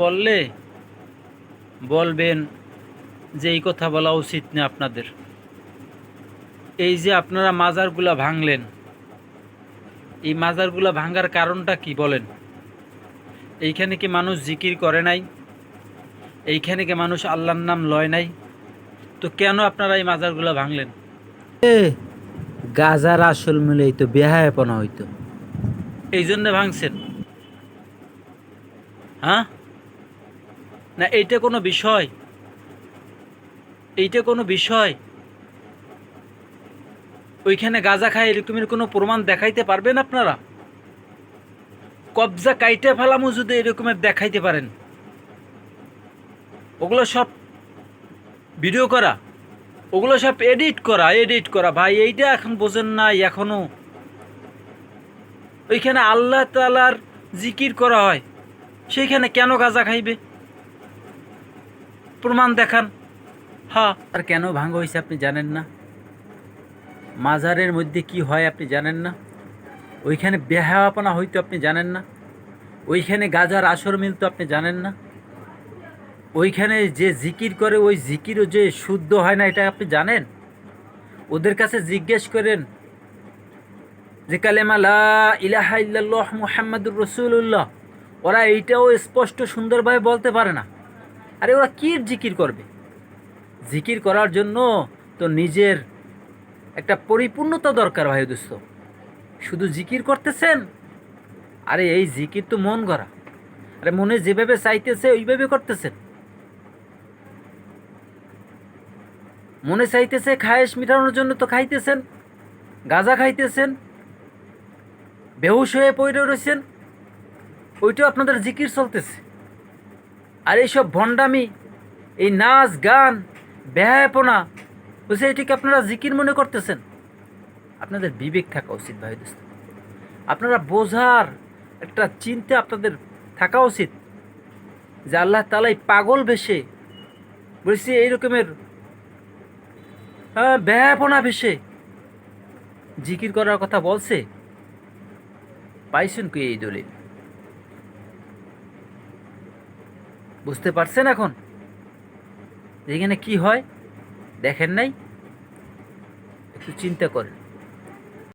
বললে বলবেন যে এই কথা বলা উচিত না আপনাদের। এই যে আপনারা মাজারগুলা ভাঙলেন, এই মাজারগুলা ভাঙার কারণটা কি বলেন? এইখানে কি মানুষ জিকির করে নাই? এইখানে কি মানুষ আল্লাহর নাম লয় নাই? তো কেন আপনারা এই মাজারগুলা ভাঙলেন? গাজার আসল মিলেই তো বেহায়াপনা হইতো। এই জন্য ভাঙছেন? হ্যাঁ, না এইটা কোনো বিষয়? এইটা কোনো বিষয়? ওইখানে গাঁজা খায় এরকমের কোনো প্রমাণ দেখাইতে পারবেন আপনারা? কবজা কাইটে ফেলামো যদি এরকমের দেখাইতে পারেন, ওগুলো সব ভিডিও করা, ওগুলো সব এডিট করা ভাই। এইটা এখন বোঝেন না এখনো? ওইখানে আল্লাহ তাআলার জিকির করা হয়, সেইখানে কেন গাঁজা খাইবে? প্রমাণ দেখান। হ্যাঁ, আর কেন ভাঙা হয়েছে আপনি জানেন না? মাজারের মধ্যে কি হয় আপনি জানেন না? ওইখানে বেহায়াপনা হইতো আপনি জানেন না? ওইখানে গাজার আসর মিলতো আপনি জানেন না? ওইখানে যে জিকির করে ওই জিকিরও যে শুদ্ধ হয় না এটা আপনি জানেন? ওদের কাছে জিজ্ঞেস করেন যে কালেমা লা ইলাহা ইল্লাল্লাহ মুহাম্মাদুর রাসূলুল্লাহ, ওরা এইটাও স্পষ্ট সুন্দরভাবে বলতে পারে না। আরে ওরা কি জিকির করবে? জিকির করার জন্য তো নিজের একটা পরিপূর্ণতা দরকার ভাই দোস্ত। শুধু জিকির করতেছেন, আরে এই জিকির তো মন গড়া। আরে মনে যেভাবে চাইতেছে ওইভাবে করতেছেন। মনে চাইতেছে খায়েশ মিটানোর জন্য তো খাইতেছেন, গাঁজা খাইতেছেন, বেহুশ হয়ে পড়ে রয়েছেন, ওইটাও আপনাদের জিকির চলতেছে। আর এইসব ভণ্ডামি, এই নাচ গান, বেহায়াপনা, বলছে এটিকে আপনারা জিকির মনে করতেছেন। আপনাদের বিবেক থাকা উচিত ভাই দোস্ত। আপনারা বোঝার একটা চিন্তা আপনাদের থাকা উচিত যে আল্লাহ তাআলাই পাগল বেশে বলছি এই রকমের বেহায়াপনা বেশে জিকির করার কথা বলছে। পাইছেন কি এই দলিল? বুঝতে পারছেন এখন এখানে কি হয়? দেখেন নাই? একটু চিন্তা করেন।